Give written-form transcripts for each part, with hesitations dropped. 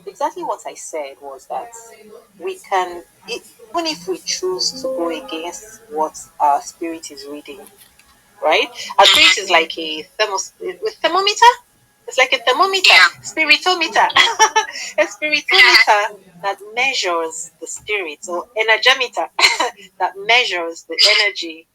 exactly what I said was that we can, even if we choose to go against what our spirit is reading, right? Our spirit is like a thermometer. It's like a thermometer, spiritometer, a spiritometer that measures the spirit, or energometer that measures the energy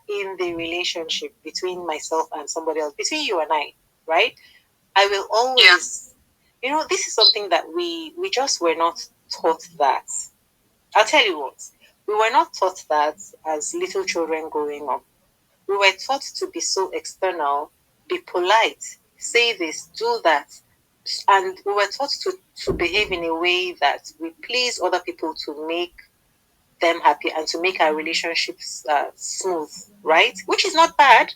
in the relationship between myself and somebody else, between you and I, right? I will always, this is something that we just were not taught that. I'll tell you what, we were not taught that as little children growing up. We were taught to be so external, be polite, say this, do that. And we were taught to behave in a way that we please other people to make them happy and to make our relationships smooth, right? Which is not bad.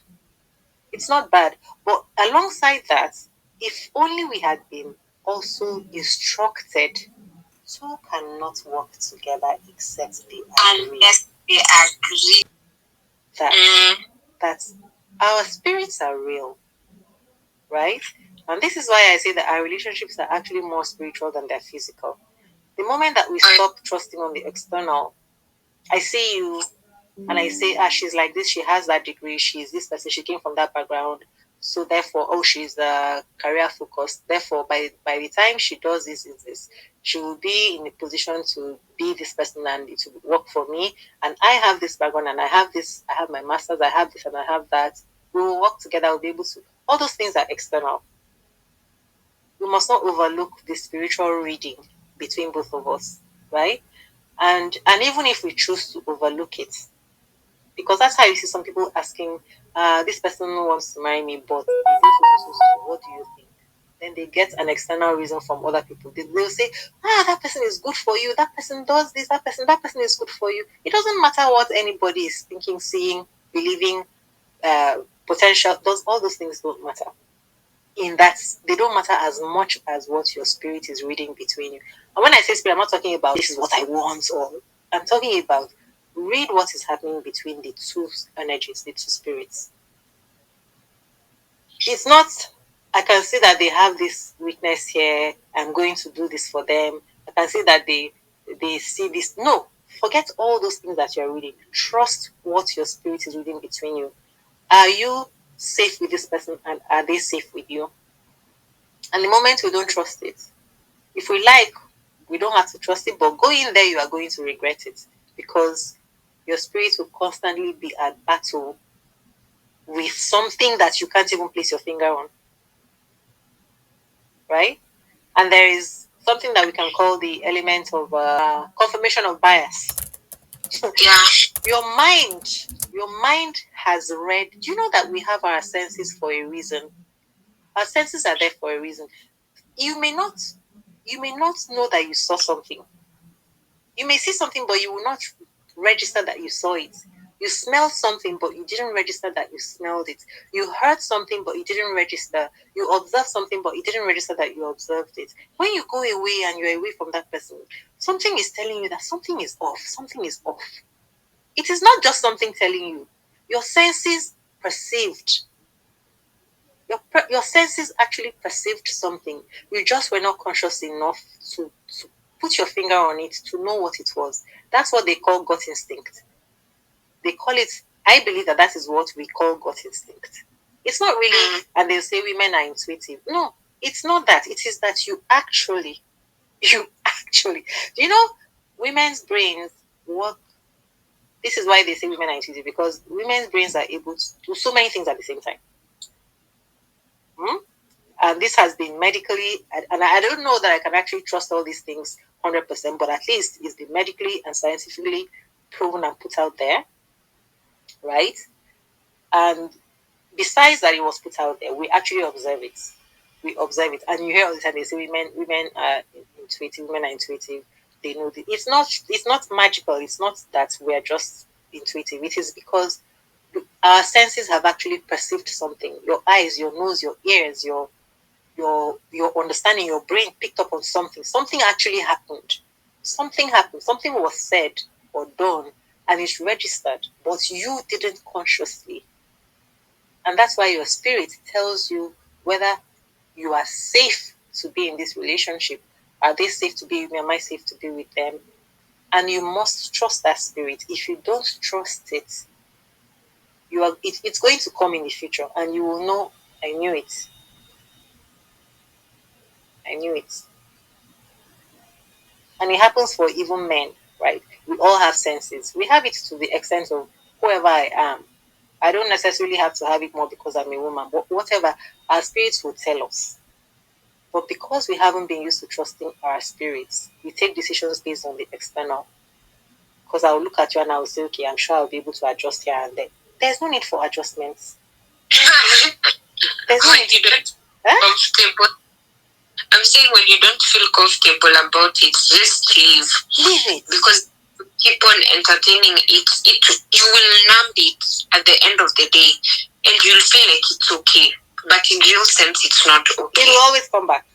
It's not bad. But alongside that, if only we had been also instructed, two cannot work together except they agree. Unless they agree that that our spirits are real, right? And this is why I say that our relationships are actually more spiritual than they're physical. The moment that we stop trusting on the external, I see you and I say, she's like this, she has that degree, she's this person, she came from that background. So therefore, she's career focused. Therefore, by the time she does this, she will be in a position to be this person and it will work for me. And I have this background and I have this, I have my masters, I have this and I have that. We will work together, we'll be able to. All those things are external. We must not overlook the spiritual reading between both of us, right? And even if we choose to overlook it, because that's how you see some people asking, this person wants to marry me, but what do you think? Then they get an external reason from other people. They'll say, that person is good for you, that person does this, that person is good for you. It doesn't matter what anybody is thinking, seeing, believing, potential, all those things don't matter. In that, they don't matter as much as what your spirit is reading between you. And when I say spirit, I'm not talking about this is what I want, or I'm talking about read what is happening between the two energies, the two spirits. It's not, I can see that they have this weakness here, I'm going to do this for them. I can see that they see this. No, forget all those things that you're reading. Trust what your spirit is reading between you. Are you safe with this person and are they safe with you? And the moment we don't trust it, if we like, we don't have to trust it, but going there, you are going to regret it because your spirit will constantly be at battle with something that you can't even place your finger on, right? And there is something that we can call the element of confirmation of bias. Yeah. Your mind has read. Do you know that we have our senses for a reason? Our senses are there for a reason. You may not know that you saw something. You may see something, but you will not register that you saw it. You smelled something, but you didn't register that you smelled it. You heard something, but you didn't register. You observed something, but you didn't register that you observed it. When you go away and you're away from that person, something is telling you that something is off. Something is off. It is not just something telling you. Your senses perceived. Your senses actually perceived something. You just were not conscious enough to put your finger on it to know what it was. That's what they call gut instinct. They call it, I believe that is what we call gut instinct. It's not really, and they'll say women are intuitive. No, it's not that. It is that you actually, do you know, women's brains work. This is why they say women are intuitive, because women's brains are able to do so many things at the same time. And this has been medically, and I don't know that I can actually trust all these things 100%, but at least it's been medically and scientifically proven and put out there, right? And besides that, it was put out there, we actually observe it. We observe it, and you hear all the time they say women are intuitive. Women are intuitive. They know that it's not magical. It's not that we are just intuitive. It is because our senses have actually perceived something. Your eyes, your nose, your ears, your understanding, your brain picked up on something. Something actually happened. Something happened. Something was said or done, and it's registered, but you didn't consciously. And that's why your spirit tells you whether you are safe to be in this relationship, Are they safe to be with me? Am I safe to be with them? And you must trust that spirit. If you don't trust it, it's going to come in the future, and you will know. I knew it. I knew it. And it happens for even men, right? We all have senses. We have it to the extent of whoever I am. I don't necessarily have to have it more because I'm a woman, but whatever, our spirits will tell us. But because we haven't been used to trusting our spirits, we take decisions based on the external. Because I'll look at you and I'll say, okay, I'm sure I'll be able to adjust here and there. There's no need for adjustments. There's no need. Huh? I'm saying when you don't feel comfortable about it, just leave. Leave it. Because keep on entertaining it, you will numb it at the end of the day, and you'll feel like it's okay. But in real sense, it's not okay. It will always come back.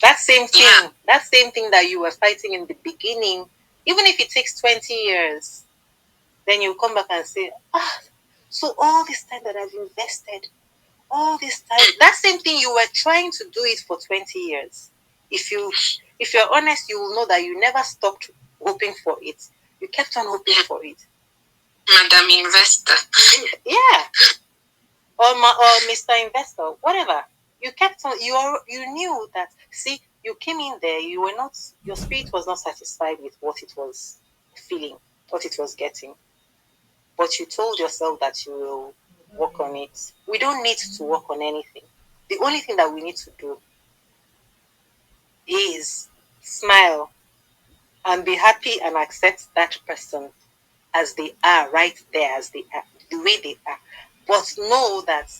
That same thing, that same thing that you were fighting in the beginning, even if it takes 20 years, then you come back and say, so all this time that I've invested, all this time, that same thing you were trying to do it for 20 years. If you're honest, you will know that you never stopped hoping for it. You kept on hoping for it. Madam Investor. Yeah. Or Mr. Investor, whatever. You kept on, you knew that, see, you came in there, your spirit was not satisfied with what it was feeling, what it was getting. But you told yourself that you will work on it. We don't need to work on anything. The only thing that we need to do is smile and be happy and accept that person as they are, right there as they are, the way they are. But know that,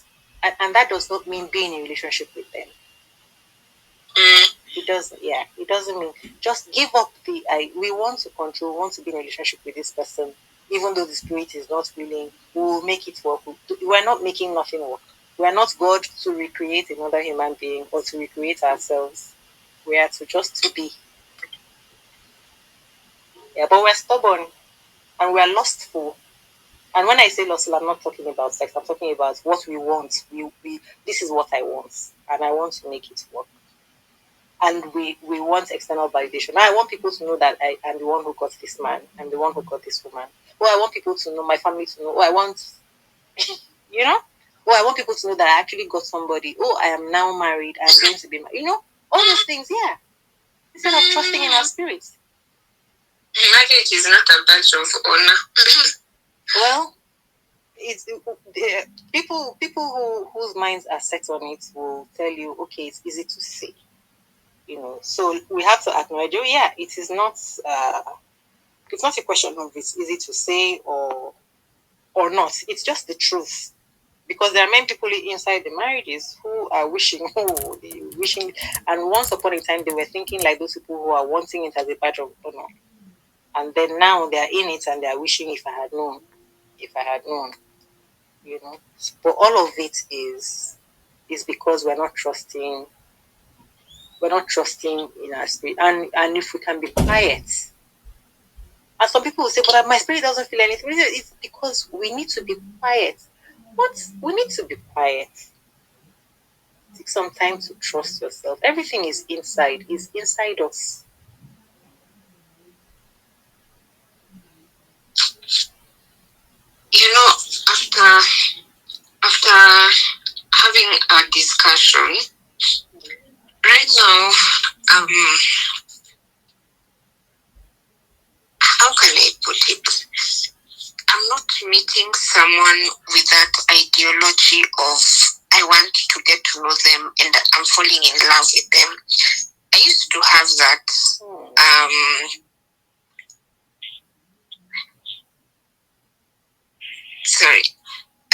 and that does not mean being in a relationship with them. It doesn't, yeah, it doesn't mean just give up we want to control, we want to be in a relationship with this person, even though the spirit is not willing, we will make it work. We're not making nothing work. We are not God to recreate another human being or to recreate ourselves. We are to just be. Yeah, but we're stubborn and we're lustful. And when I say lustful, I'm not talking about sex. I'm talking about what we want. This is what I want, and I want to make it work. And we want external validation. Now I want people to know that I am the one who got this man. I'm the one who got this woman. Or I want people to know, my family to know. Or I want, you know. Or I want people to know that I actually got somebody. Oh, I am now married. I'm going to be married. You know, all those things. Yeah. Instead of trusting in our spirits. Marriage is not a badge of honor. Well, it's people whose minds are set on it will tell you, okay, it's easy to say. You know, so we have to acknowledge, it is not it's not a question of it's easy to say or not. It's just the truth. Because there are many people inside the marriages who are wishing, and once upon a time they were thinking like those people who are wanting it as a badge of honor. And then now they are in it and they are wishing if I had known, you know. But all of it is because we're not trusting in our spirit. And if we can be quiet. And some people will say, but my spirit doesn't feel anything. It's because we need to be quiet. What? We need to be quiet. Take some time to trust yourself. Everything is inside us. You know, after having a discussion, right now, how can I put it? I'm not meeting someone with that ideology of I want to get to know them and I'm falling in love with them. I used to have that.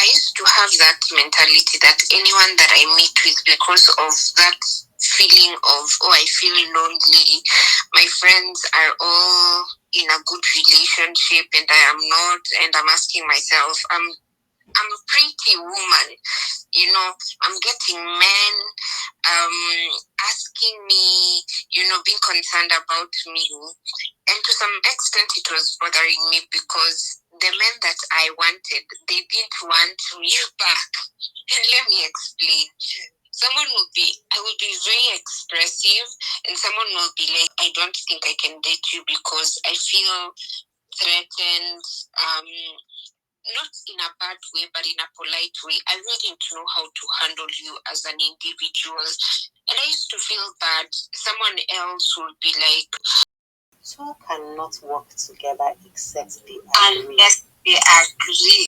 I used to have that mentality that anyone that I meet with, because of that feeling of, oh, I feel lonely, my friends are all in a good relationship and I am not, and I'm asking myself, I'm a pretty woman, you know, I'm getting men asking me, you know, being concerned about me. And to some extent, it was bothering me because the men that I wanted, they didn't want me back. And let me explain. I will be very expressive, and someone will be like, I don't think I can date you because I feel threatened, not in a bad way, but in a polite way. I really need to know how to handle you as an individual. And I used to feel bad. Someone else would be like, two cannot work together except they agree. unless they agree.